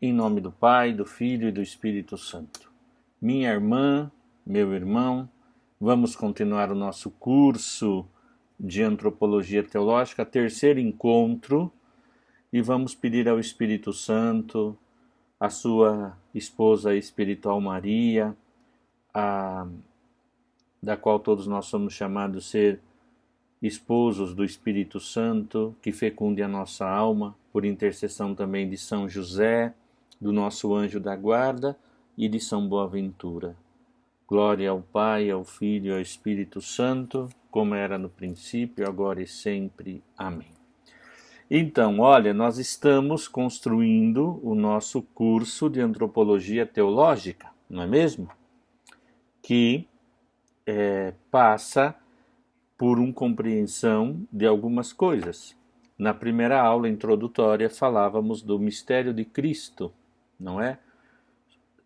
Em nome do Pai, do Filho e do Espírito Santo. Minha irmã, meu irmão, vamos continuar o nosso curso de Antropologia Teológica, terceiro encontro, e vamos pedir ao Espírito Santo, a sua esposa espiritual Maria, da qual todos nós somos chamados a ser esposos do Espírito Santo, que fecunde a nossa alma, por intercessão também de São José, do nosso anjo da guarda e de São Boaventura. Glória ao Pai, ao Filho e ao Espírito Santo, como era no princípio, agora e sempre. Amém. Então, olha, nós estamos construindo o nosso curso de Antropologia Teológica, não é mesmo? Que passa por uma compreensão de algumas coisas. Na primeira aula introdutória falávamos do mistério de Cristo, não é?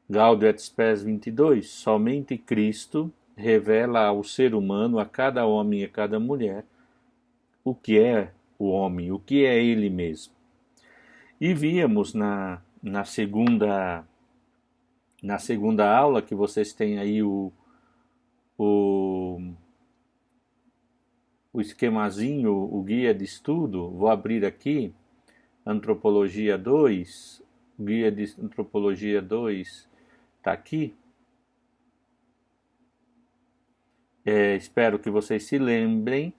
Gaudium et Spes 22, somente Cristo revela ao ser humano, a cada homem e a cada mulher, o que é o homem, o que é ele mesmo. E víamos na segunda aula, que vocês têm aí o esquemazinho, o guia de estudo, vou abrir aqui, Antropologia 2, guia de Antropologia 2 está aqui. Espero que vocês se lembrem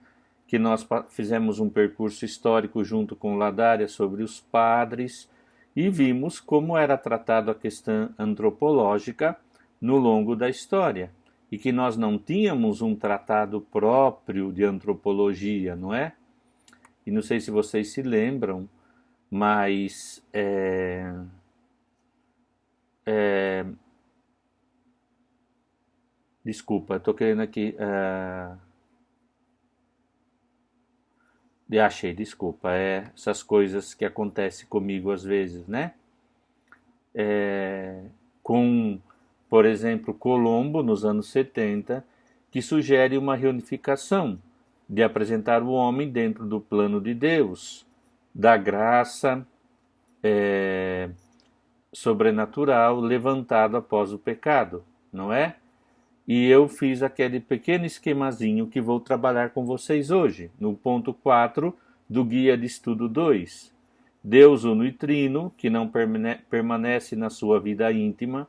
que nós fizemos um percurso histórico junto com Ladária sobre os padres e vimos como era tratada a questão antropológica no longo da história. E que nós não tínhamos um tratado próprio de antropologia, não é? E não sei se vocês se lembram, mas desculpa, estou querendo aqui. Achei, desculpa, essas coisas que acontecem comigo às vezes, né? Com, por exemplo, Colombo, nos anos 70, que sugere uma reunificação, de apresentar o homem dentro do plano de Deus, da graça sobrenatural levantado após o pecado, não é? E eu fiz aquele pequeno esquemazinho que vou trabalhar com vocês hoje, no ponto 4 do Guia de Estudo 2. Deus uno e trino, que não permanece na sua vida íntima,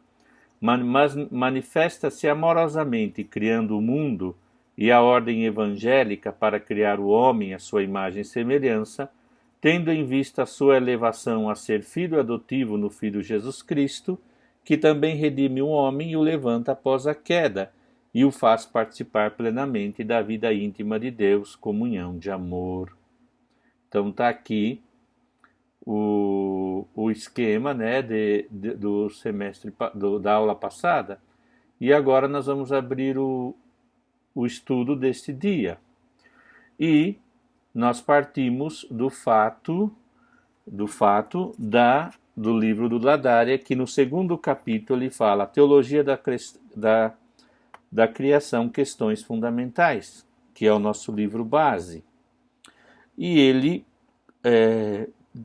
mas manifesta-se amorosamente criando o mundo e a ordem evangélica para criar o homem à sua imagem e semelhança, tendo em vista a sua elevação a ser filho adotivo no Filho Jesus Cristo, que também redime o homem e o levanta após a queda, e o faz participar plenamente da vida íntima de Deus, comunhão de amor. Então está aqui o esquema, né, do semestre da aula passada, e agora nós vamos abrir o estudo deste dia. E nós partimos do fato do livro do Ladária, que no segundo capítulo ele fala Teologia da Criação, Questões Fundamentais, que é o nosso livro base. E ele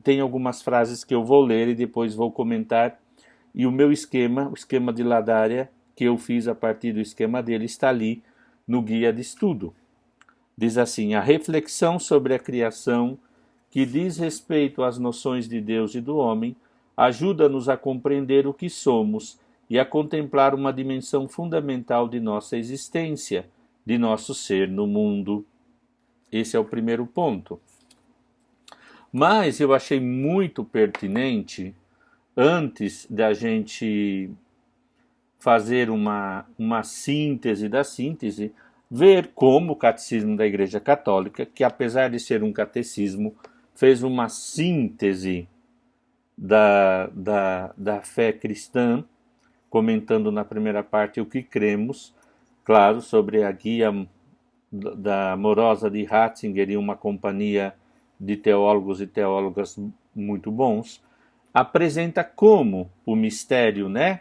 tem algumas frases que eu vou ler e depois vou comentar. E o meu esquema, o esquema de Ladária, que eu fiz a partir do esquema dele, está ali no guia de estudo. Diz assim: a reflexão sobre a criação, que diz respeito às noções de Deus e do homem, ajuda-nos a compreender o que somos e a contemplar uma dimensão fundamental de nossa existência, de nosso ser no mundo. Esse é o primeiro ponto. Mas eu achei muito pertinente, antes da gente fazer uma síntese da síntese, ver como o Catecismo da Igreja Católica, que apesar de ser um catecismo, fez uma síntese da fé cristã, comentando na primeira parte o que cremos, claro, sobre a guia da Amorosa de Ratzinger e uma companhia de teólogos e teólogas muito bons, apresenta como o mistério, né,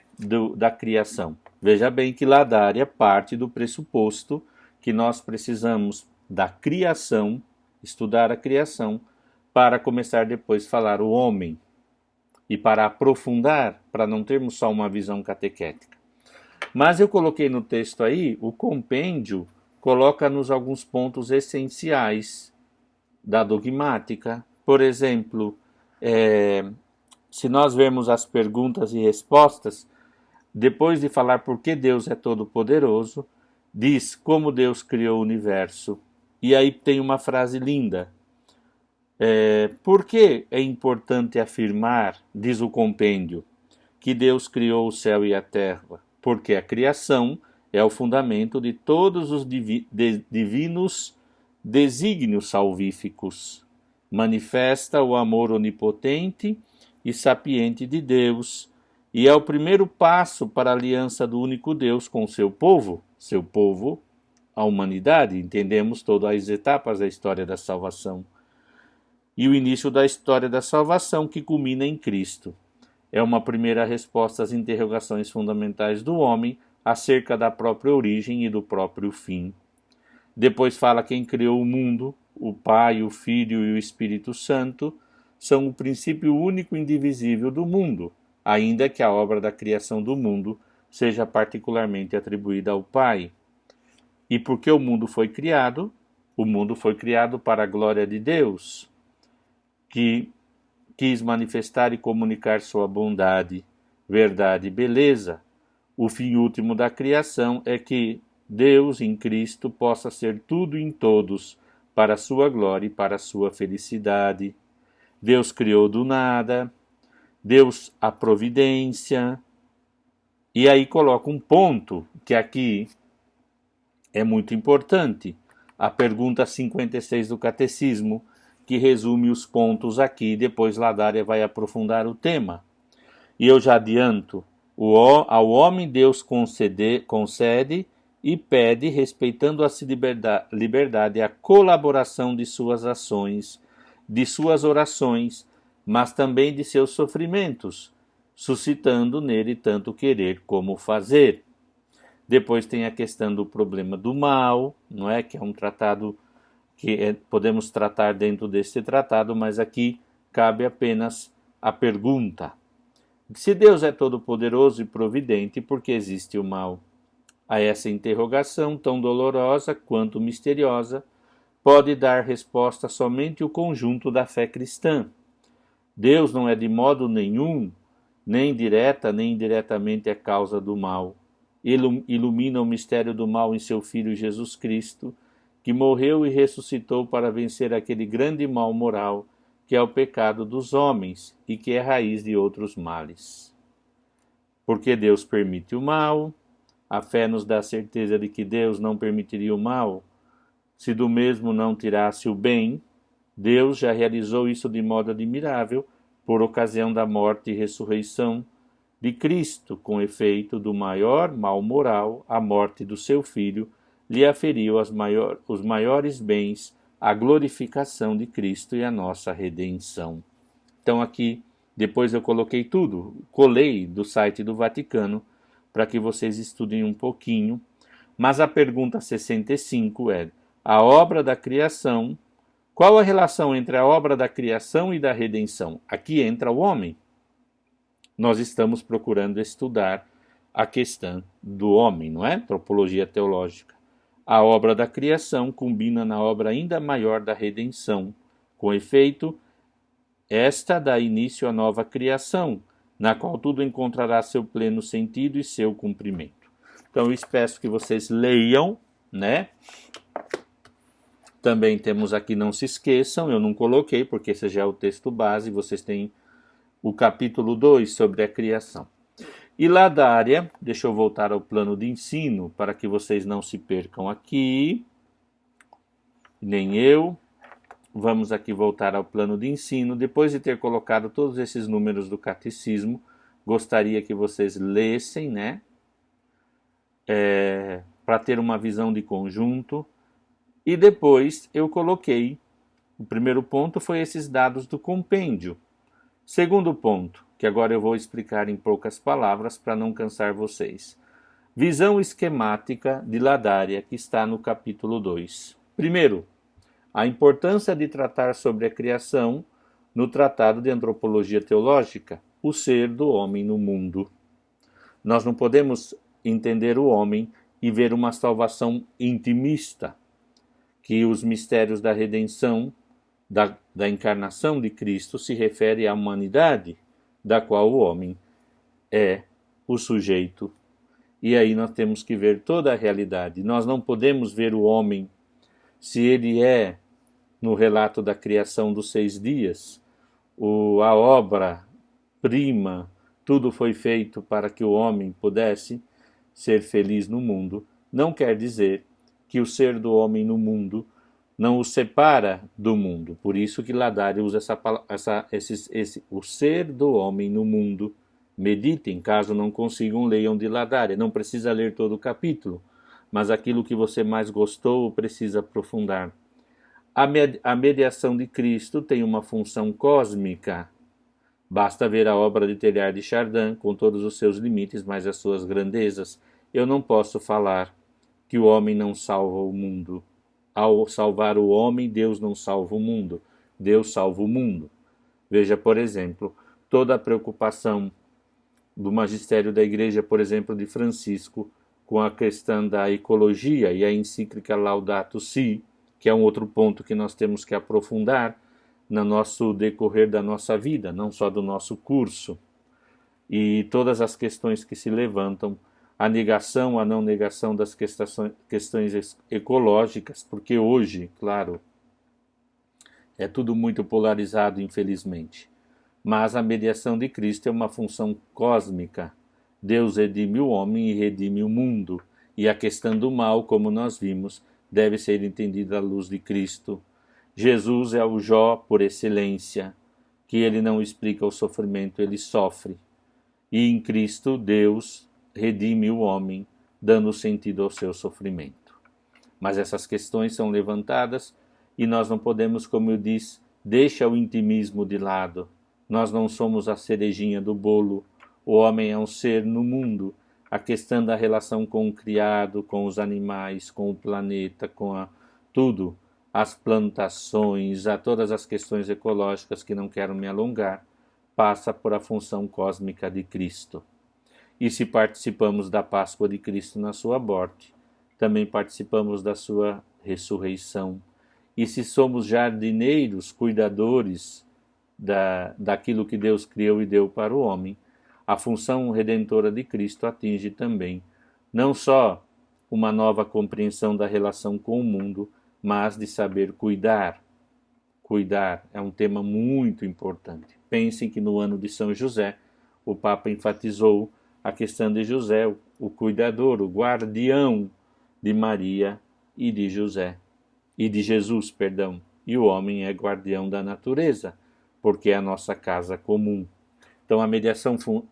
da criação. Veja bem que Ladária parte do pressuposto que nós precisamos da criação, estudar a criação, para começar depois a falar o homem. e para aprofundar, para não termos só uma visão catequética. Mas eu coloquei no texto aí, o compêndio coloca-nos alguns pontos essenciais da dogmática. Por exemplo, se nós vermos as perguntas e respostas, depois de falar por que Deus é todo-poderoso, diz como Deus criou o universo. E aí tem uma frase linda. Por que é importante afirmar, diz o compêndio, que Deus criou o céu e a terra? Porque a criação é o fundamento de todos os divinos desígnios salvíficos. Manifesta o amor onipotente e sapiente de Deus, e é o primeiro passo para a aliança do único Deus com seu povo, a humanidade. Entendemos todas as etapas da história da salvação. E o início da história da salvação que culmina em Cristo. É uma primeira resposta às interrogações fundamentais do homem acerca da própria origem e do próprio fim. Depois fala quem criou o mundo, o Pai, o Filho e o Espírito Santo, são o princípio único e indivisível do mundo, ainda que a obra da criação do mundo seja particularmente atribuída ao Pai. E porque o mundo foi criado para a glória de Deus, que quis manifestar e comunicar sua bondade, verdade e beleza. O fim último da criação é que Deus em Cristo possa ser tudo em todos, para a sua glória e para a sua felicidade. Deus criou do nada, Deus a providência. E aí coloca um ponto que aqui é muito importante, a pergunta 56 do Catecismo, que resume os pontos aqui, depois Ladária vai aprofundar o tema. E eu já adianto, ao homem Deus concede e pede, respeitando a liberdade, a colaboração de suas ações, de suas orações, mas também de seus sofrimentos, suscitando nele tanto querer como fazer. Depois tem a questão do problema do mal, não é? Que é um tratado que podemos tratar dentro deste tratado, mas aqui cabe apenas a pergunta: se Deus é todo-poderoso e providente, por que existe o mal? A essa interrogação, tão dolorosa quanto misteriosa, pode dar resposta somente o conjunto da fé cristã. Deus não é de modo nenhum, nem direta nem indiretamente a causa do mal. Ele ilumina o mistério do mal em seu Filho Jesus Cristo, que morreu e ressuscitou para vencer aquele grande mal moral que é o pecado dos homens e que é raiz de outros males. Porque Deus permite o mal, a fé nos dá a certeza de que Deus não permitiria o mal, se do mesmo não tirasse o bem. Deus já realizou isso de modo admirável por ocasião da morte e ressurreição de Cristo. Com efeito do maior mal moral, a morte do seu Filho lhe aferiu os maiores bens, a glorificação de Cristo e a nossa redenção. Então aqui, depois eu coloquei tudo, colei do site do Vaticano, para que vocês estudem um pouquinho. Mas a pergunta 65 é: a obra da criação, qual a relação entre a obra da criação e da redenção? Aqui entra o homem. Nós estamos procurando estudar a questão do homem, não é? Antropologia teológica. A obra da criação combina na obra ainda maior da redenção. Com efeito, esta dá início à nova criação, na qual tudo encontrará seu pleno sentido e seu cumprimento. Então eu espero que vocês leiam, né? Também temos aqui, não se esqueçam, eu não coloquei porque esse já é o texto base, vocês têm o capítulo 2 sobre a criação. E Ladária, deixa eu voltar ao plano de ensino para que vocês não se percam aqui, nem eu. Vamos aqui voltar ao plano de ensino. Depois de ter colocado todos esses números do catecismo, gostaria que vocês lessem, né? Para ter uma visão de conjunto. E depois eu coloquei, o primeiro ponto foi esses dados do compêndio. Segundo ponto, que agora eu vou explicar em poucas palavras para não cansar vocês. Visão esquemática de Ladária, que está no capítulo 2. Primeiro, a importância de tratar sobre a criação no Tratado de Antropologia Teológica, o ser do homem no mundo. Nós não podemos entender o homem e ver uma salvação intimista, que os mistérios da redenção, da encarnação de Cristo, se refere à humanidade, da qual o homem é o sujeito. E aí nós temos que ver toda a realidade. Nós não podemos ver o homem se ele é, no relato da criação dos 6 dias, a obra-prima, tudo foi feito para que o homem pudesse ser feliz no mundo, não quer dizer que o ser do homem no mundo não o separa do mundo. Por isso que Ladário usa o ser do homem no mundo. Meditem, caso não consigam, leiam de Ladário. Não precisa ler todo o capítulo, mas aquilo que você mais gostou precisa aprofundar. A mediação de Cristo tem uma função cósmica. Basta ver a obra de Teilhard de Chardin, com todos os seus limites, mas as suas grandezas. Eu não posso falar que o homem não salva o mundo. Ao salvar o homem, Deus não salva o mundo. Deus salva o mundo. Veja, por exemplo, toda a preocupação do magistério da Igreja, por exemplo, de Francisco, com a questão da ecologia e a encíclica Laudato Si, que é um outro ponto que nós temos que aprofundar no nosso decorrer da nossa vida, não só do nosso curso. E todas as questões que se levantam, a negação, a não negação das questões ecológicas, porque hoje, claro, é tudo muito polarizado, infelizmente. Mas a mediação de Cristo é uma função cósmica. Deus redime o homem e redime o mundo. E a questão do mal, como nós vimos, deve ser entendida à luz de Cristo. Jesus é o Jó por excelência, que ele não explica o sofrimento, ele sofre. E em Cristo, Deus redime o homem, dando sentido ao seu sofrimento. Mas essas questões são levantadas e nós não podemos, como eu disse, deixa o intimismo de lado. Nós não somos a cerejinha do bolo. O homem é um ser no mundo. A questão da relação com o criado, com os animais, com o planeta, com tudo, as plantações, a todas as questões ecológicas que não quero me alongar, passa por a função cósmica de Cristo. E se participamos da Páscoa de Cristo na sua morte, também participamos da sua ressurreição. E se somos jardineiros, cuidadores daquilo que Deus criou e deu para o homem, a função redentora de Cristo atinge também não só uma nova compreensão da relação com o mundo, mas de saber cuidar. Cuidar é um tema muito importante. Pensem que no ano de São José, o Papa enfatizou a questão de José, o cuidador, o guardião de Maria e de Jesus, perdão. E o homem é guardião da natureza, porque é a nossa casa comum. Então,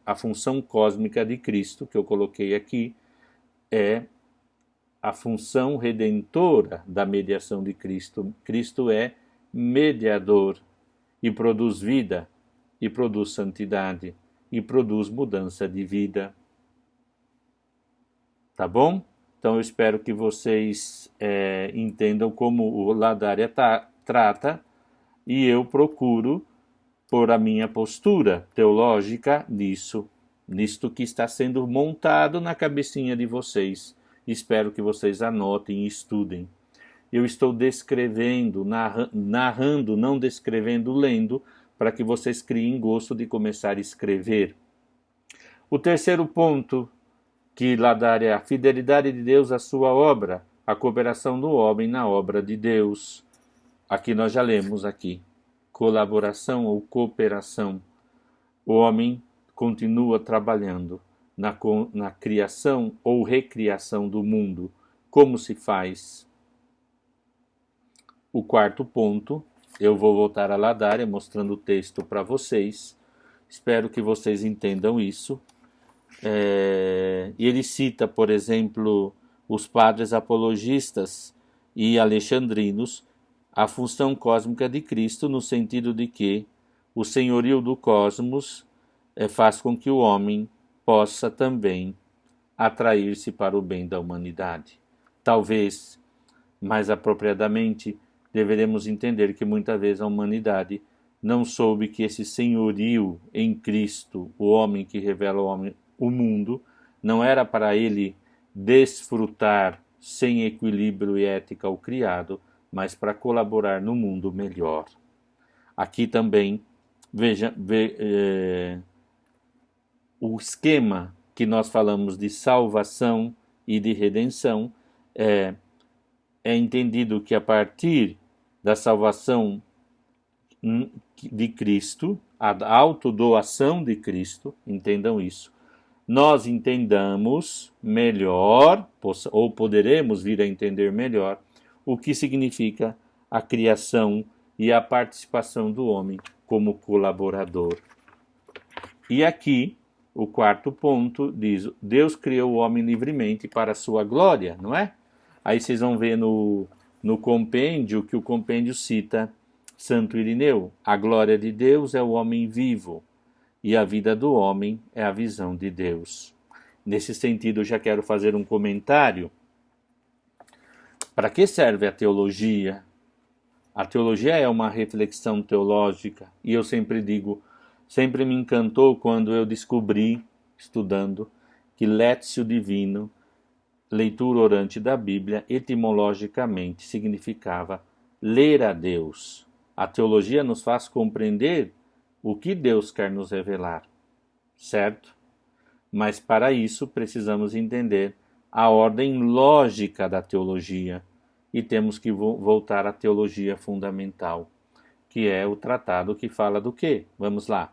a função cósmica de Cristo, que eu coloquei aqui, é a função redentora da mediação de Cristo. Cristo é mediador e produz vida, e produz santidade, e produz mudança de vida. Tá bom? Então, eu espero que vocês entendam como o Ladária trata, e eu procuro por a minha postura teológica nisto que está sendo montado na cabecinha de vocês. Espero que vocês anotem e estudem. Eu estou descrevendo, narrando, não descrevendo, lendo, para que vocês criem gosto de começar a escrever. O terceiro ponto que Ladária é a fidelidade de Deus à sua obra, a cooperação do homem na obra de Deus. Aqui nós já lemos aqui. Colaboração ou cooperação. O homem continua trabalhando na criação ou recriação do mundo. Como se faz? O quarto ponto, eu vou voltar a Ladária mostrando o texto para vocês. Espero que vocês entendam isso. E ele cita, por exemplo, os padres apologistas e alexandrinos, a função cósmica de Cristo, no sentido de que o senhorio do cosmos faz com que o homem possa também atrair-se para o bem da humanidade. Talvez, mais apropriadamente, deveremos entender que muitas vezes a humanidade não soube que esse senhorio em Cristo, o homem que revela ao homem o mundo, não era para ele desfrutar sem equilíbrio e ética o criado, mas para colaborar no mundo melhor. Aqui também, veja, o esquema que nós falamos de salvação e de redenção é entendido que a partir da salvação de Cristo, a autodoação de Cristo, entendam isso, nós entendamos melhor, ou poderemos vir a entender melhor, o que significa a criação e a participação do homem como colaborador. E aqui, o quarto ponto diz, Deus criou o homem livremente para a sua glória, não é? Aí vocês vão ver no compêndio, que o compêndio cita Santo Irineu, a glória de Deus é o homem vivo, e a vida do homem é a visão de Deus. Nesse sentido, eu já quero fazer um comentário. Para que serve a teologia? A teologia é uma reflexão teológica, e eu sempre digo, sempre me encantou quando eu descobri, estudando, que Létio Divino, leitura orante da Bíblia, etimologicamente significava ler a Deus. A teologia nos faz compreender o que Deus quer nos revelar, certo? Mas para isso precisamos entender a ordem lógica da teologia e temos que voltar à teologia fundamental, que é o tratado que fala do quê? Vamos lá.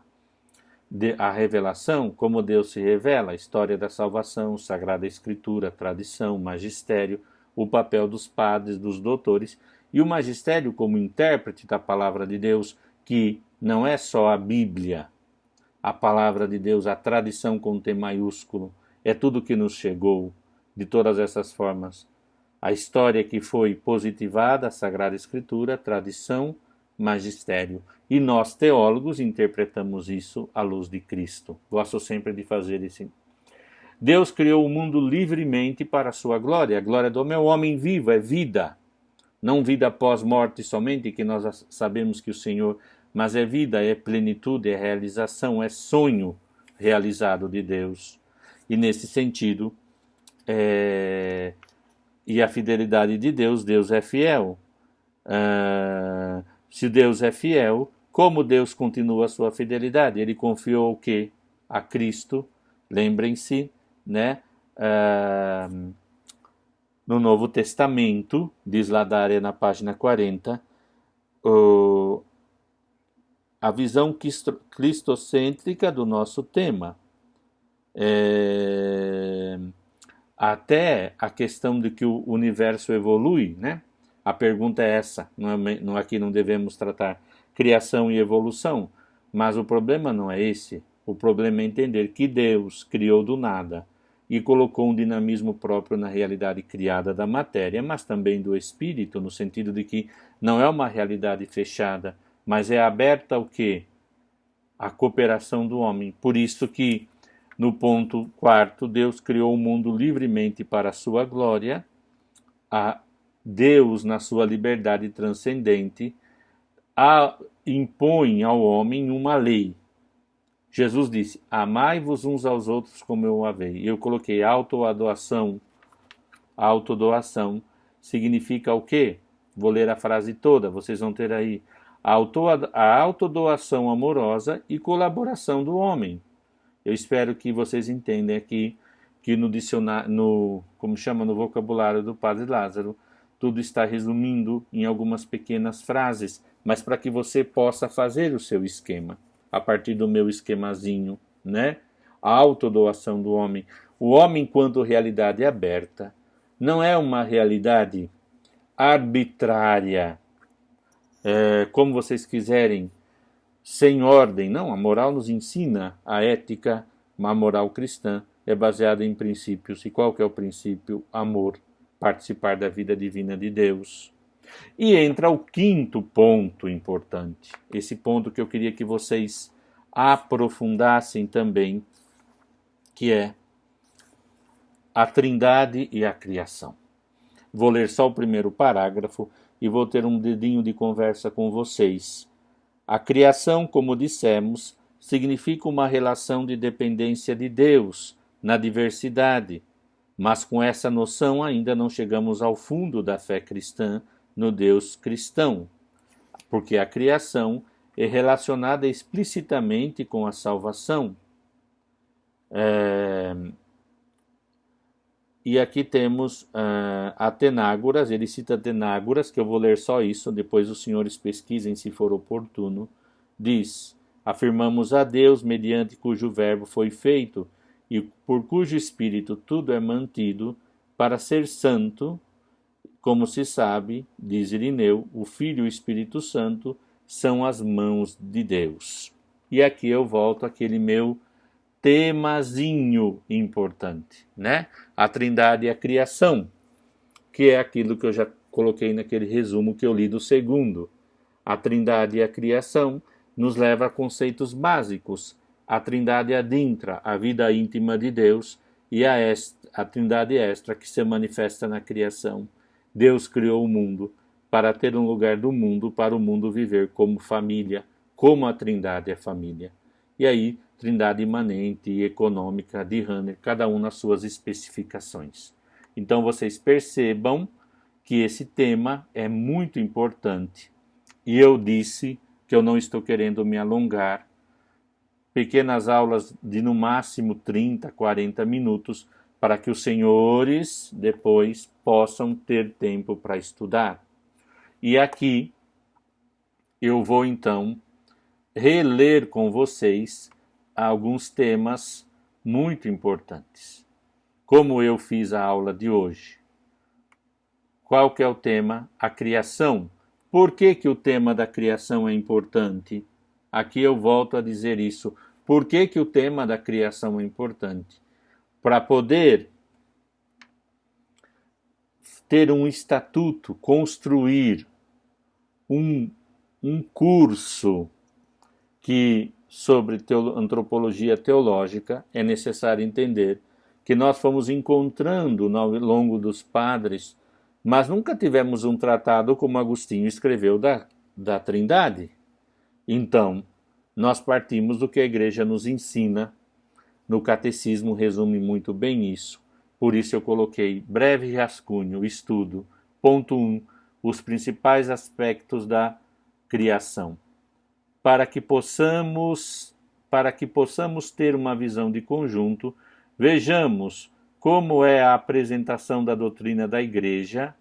A revelação, como Deus se revela, a história da salvação, Sagrada Escritura, tradição, magistério, o papel dos padres, dos doutores, e o magistério como intérprete da palavra de Deus, que não é só a Bíblia, a palavra de Deus, a tradição com T maiúsculo, é tudo que nos chegou, de todas essas formas. A história que foi positivada, a Sagrada Escritura, tradição, magistério. E nós, teólogos, interpretamos isso à luz de Cristo. Gosto sempre de fazer isso. Deus criou o mundo livremente para a sua glória. A glória do homem é o homem vivo, é vida. Não vida pós-morte somente, que nós sabemos que o Senhor... Mas é vida, é plenitude, é realização, é sonho realizado de Deus. E nesse sentido, e a fidelidade de Deus, Deus é fiel. Se Deus é fiel, como Deus continua a sua fidelidade? Ele confiou o quê? A Cristo, lembrem-se, né? No Novo Testamento, diz Ladária na página 40, a visão cristocêntrica do nosso tema. Até a questão de que o universo evolui, né? A pergunta é essa, aqui não devemos tratar criação e evolução, mas o problema não é esse. O problema é entender que Deus criou do nada e colocou um dinamismo próprio na realidade criada da matéria, mas também do espírito, no sentido de que não é uma realidade fechada, mas é aberta ao quê? A cooperação do homem. Por isso que, no ponto 4, Deus criou o mundo livremente para a sua glória. A Deus, na sua liberdade transcendente, impõe ao homem uma lei. Jesus disse, amai-vos uns aos outros como eu amei. Eu coloquei autodoação. Autodoação significa o quê? Vou ler a frase toda, vocês vão ter aí. A autodoação amorosa e colaboração do homem. Eu espero que vocês entendam aqui que no dicionário, no vocabulário do Padre Lázaro, tudo está resumindo em algumas pequenas frases, mas para que você possa fazer o seu esquema, a partir do meu esquemazinho, né? A autodoação do homem. O homem, enquanto realidade aberta, não é uma realidade arbitrária, como vocês quiserem, sem ordem. Não, a moral nos ensina, a ética, a moral cristã é baseada em princípios. E qual que é o princípio? Amor, participar da vida divina de Deus. E entra o quinto ponto importante, esse ponto que eu queria que vocês aprofundassem também, que é a Trindade e a criação. Vou ler só o primeiro parágrafo e vou ter um dedinho de conversa com vocês A criação, como dissemos, significa uma relação de dependência de Deus na diversidade, mas com essa noção ainda não chegamos ao fundo da fé cristã no Deus cristão, porque a criação é relacionada explicitamente com a salvação. E aqui temos Atenágoras, ele cita Atenágoras, que eu vou ler só isso, depois os senhores pesquisem se for oportuno. Diz: afirmamos a Deus, mediante cujo verbo foi feito, e por cujo espírito tudo é mantido, para ser santo, como se sabe, diz Irineu, o Filho e o Espírito Santo são as mãos de Deus. E aqui eu volto àquele meu temazinho importante, né? A Trindade e a criação, que é aquilo que eu já coloquei naquele resumo que eu li do segundo. A Trindade e a criação nos leva a conceitos básicos. A Trindade adentra a vida íntima de Deus e a Trindade extra que se manifesta na criação. Deus criou o mundo para ter um lugar do mundo, para o mundo viver como família, como a Trindade é família. E aí, Trindade imanente e econômica de Rahner, cada um nas suas especificações. Então vocês percebam que esse tema é muito importante. E eu disse que eu não estou querendo me alongar. Pequenas aulas de no máximo 30, 40 minutos, para que os senhores depois possam ter tempo para estudar. E aqui eu vou então reler com vocês alguns temas muito importantes. Como eu fiz a aula de hoje. Qual que é o tema? A criação. Por que que o tema da criação é importante? Aqui eu volto a dizer isso. Por que que o tema da criação é importante? Para poder ter um estatuto, construir um curso sobre antropologia teológica, é necessário entender que nós fomos encontrando ao longo dos padres, mas nunca tivemos um tratado como Agostinho escreveu da Trindade. Então, nós partimos do que a Igreja nos ensina. No Catecismo resume muito bem isso. Por isso eu coloquei breve rascunho, estudo. Ponto 1. Os principais aspectos da criação. Para que possamos ter uma visão de conjunto, vejamos como é a apresentação da doutrina da Igreja,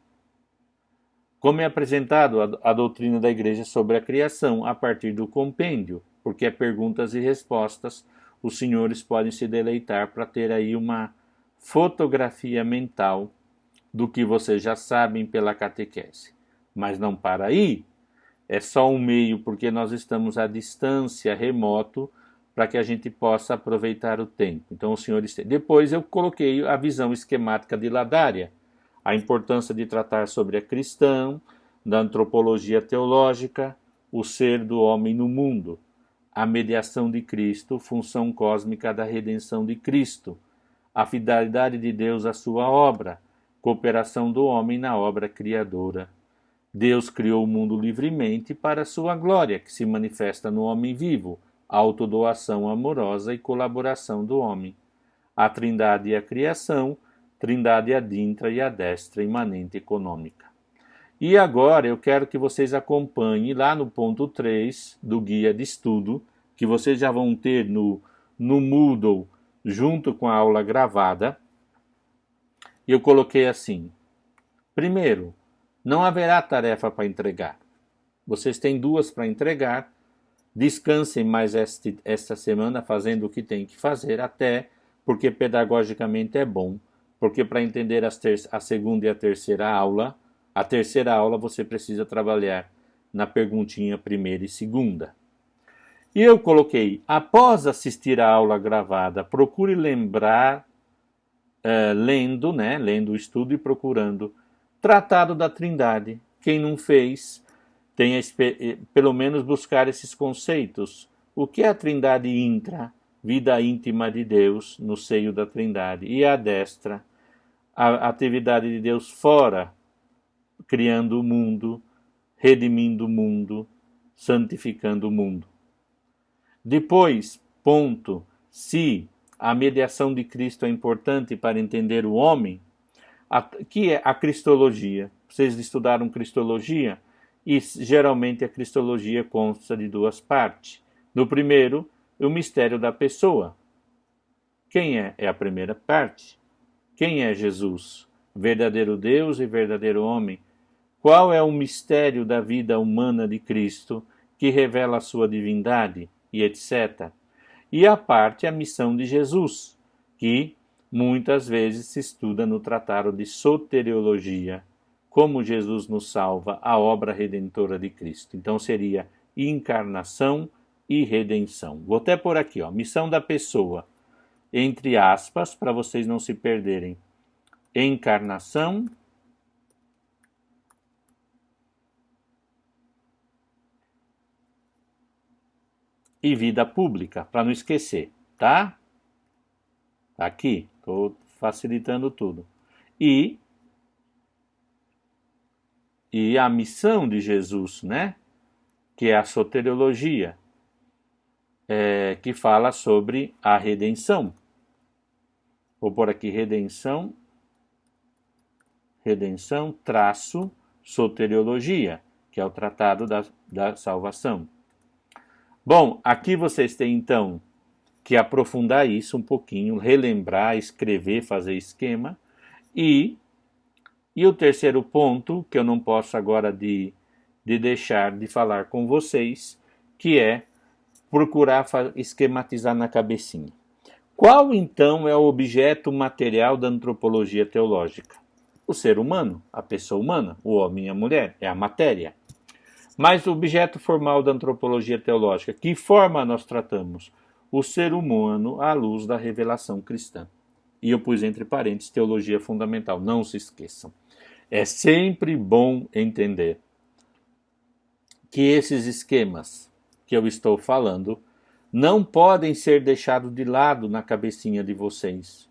como é apresentado a doutrina da Igreja sobre a criação a partir do compêndio, porque é perguntas e respostas. Os senhores podem se deleitar para ter aí uma fotografia mental do que vocês já sabem pela catequese. Mas não para aí, é só um meio, porque nós estamos à distância, remoto, para que a gente possa aproveitar o tempo. Então, os senhores... Depois eu coloquei a visão esquemática de Ladária, a importância de tratar sobre a cristã, da antropologia teológica, o ser do homem no mundo, a mediação de Cristo, função cósmica da redenção de Cristo, a fidelidade de Deus à sua obra, cooperação do homem na obra criadora. Deus criou o mundo livremente para a sua glória, que se manifesta no homem vivo, autodoação amorosa e colaboração do homem. A Trindade e a criação, Trindade adintra e adestra imanente econômica. E agora eu quero que vocês acompanhem lá no ponto 3 do guia de estudo, que vocês já vão ter no Moodle, junto com a aula gravada. E eu coloquei assim: primeiro, não haverá tarefa para entregar. Vocês têm 2 para entregar. Descansem mais esta semana fazendo o que tem que fazer, até porque pedagogicamente é bom. Porque para entender a segunda e a terceira aula você precisa trabalhar na perguntinha primeira e segunda. E eu coloquei: após assistir a aula gravada, procure lembrar, lendo o estudo e procurando Tratado da Trindade. Quem não fez, tenha pelo menos buscar esses conceitos. O que é a Trindade intra, vida íntima de Deus no seio da Trindade, e a destra, a atividade de Deus fora, criando o mundo, redimindo o mundo, santificando o mundo. Depois, ponto, se a mediação de Cristo é importante para entender o homem, que é a cristologia. Vocês estudaram cristologia? E geralmente a cristologia consta de duas partes. No primeiro, o mistério da pessoa. Quem é? É a primeira parte. Quem é Jesus? Verdadeiro Deus e verdadeiro homem. Qual é o mistério da vida humana de Cristo que revela a sua divindade e etc. E a parte, a missão de Jesus, que muitas vezes se estuda no tratado de soteriologia, como Jesus nos salva, a obra redentora de Cristo. Então seria encarnação e redenção. Vou até por aqui, missão da pessoa, entre aspas, para vocês não se perderem. Encarnação e vida pública, para não esquecer, tá? Aqui, estou facilitando tudo. E a missão de Jesus, né? Que é a soteriologia, que fala sobre a redenção. Vou pôr aqui redenção, traço, soteriologia, que é o tratado da salvação. Bom, aqui vocês têm então que aprofundar isso um pouquinho, relembrar, escrever, fazer esquema. E o terceiro ponto, que eu não posso agora de deixar de falar com vocês, que é procurar esquematizar na cabecinha. Qual então é o objeto material da antropologia teológica? O ser humano, a pessoa humana, o homem e a mulher, é a matéria. Mas o objeto formal da antropologia teológica, que forma nós tratamos? O ser humano à luz da revelação cristã. E eu pus entre parênteses teologia fundamental, não se esqueçam. É sempre bom entender que esses esquemas que eu estou falando não podem ser deixados de lado na cabecinha de vocês.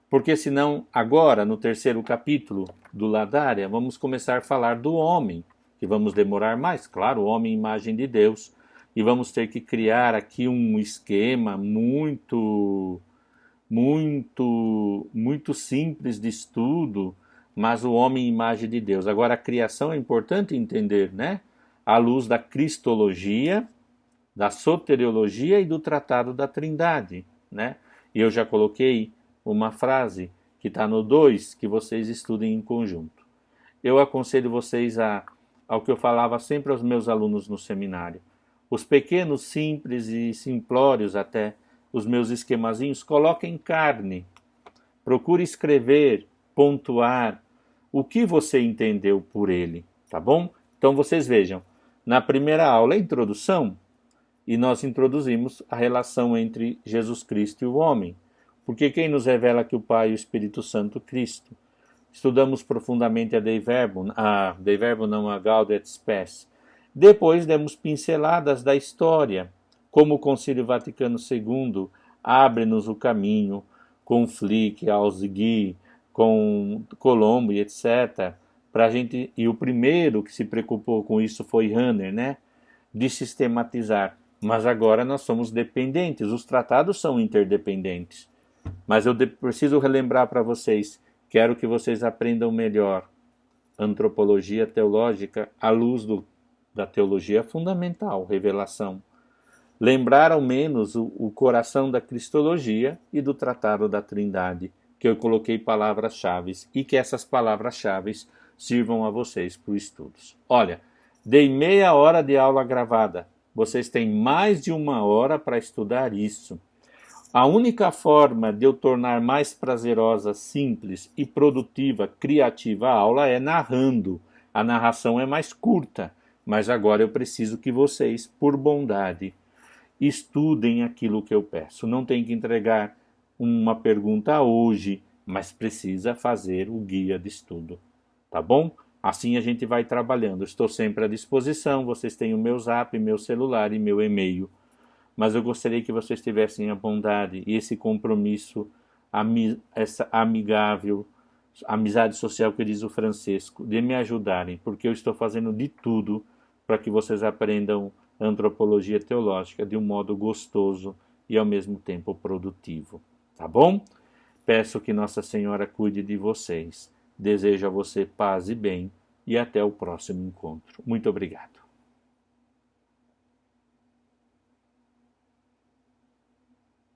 Porque senão, agora, no terceiro capítulo do Ladária, vamos começar a falar do homem, que vamos demorar mais, claro, o homem imagem de Deus, e vamos ter que criar aqui um esquema muito simples de estudo, mas o homem imagem de Deus. Agora, a criação é importante entender, né? À luz da cristologia, da soteriologia e do tratado da Trindade, né? E eu já coloquei uma frase que está no 2, que vocês estudem em conjunto. Eu aconselho vocês ao que eu falava sempre aos meus alunos no seminário. Os pequenos, simples e simplórios até, os meus esquemazinhos, coloquem carne. Procure escrever, pontuar o que você entendeu por ele, tá bom? Então vocês vejam, na primeira aula, a introdução, e nós introduzimos a relação entre Jesus Cristo e o homem. Porque quem nos revela que o Pai e o Espírito Santo Cristo? Estudamos profundamente a Dei Verbum, a Gaudium et Spes. Depois demos pinceladas da história, como o Concílio Vaticano II abre-nos o caminho, com Flick, Alzigui, com Colombo e etc. E o primeiro que se preocupou com isso foi Rahner, né? De sistematizar. Mas agora nós somos dependentes, os tratados são interdependentes. Mas eu preciso relembrar para vocês, quero que vocês aprendam melhor antropologia teológica à luz da teologia fundamental, revelação. Lembrar ao menos o coração da cristologia e do tratado da Trindade, que eu coloquei palavras-chave e que essas palavras-chave sirvam a vocês para os estudos. Olha, dei meia hora de aula gravada. Vocês têm mais de 1 hora para estudar isso. A única forma de eu tornar mais prazerosa, simples e produtiva, criativa a aula é narrando. A narração é mais curta, mas agora eu preciso que vocês, por bondade, estudem aquilo que eu peço. Não tem que entregar uma pergunta hoje, mas precisa fazer o guia de estudo. Tá bom? Assim a gente vai trabalhando. Estou sempre à disposição. Vocês têm o meu zap, meu celular e meu e-mail. Mas eu gostaria que vocês tivessem a bondade e esse compromisso, essa amigável, amizade social que diz o Francisco, de me ajudarem, porque eu estou fazendo de tudo para que vocês aprendam antropologia teológica de um modo gostoso e ao mesmo tempo produtivo. Tá bom? Peço que Nossa Senhora cuide de vocês. Desejo a você paz e bem e até o próximo encontro. Muito obrigado.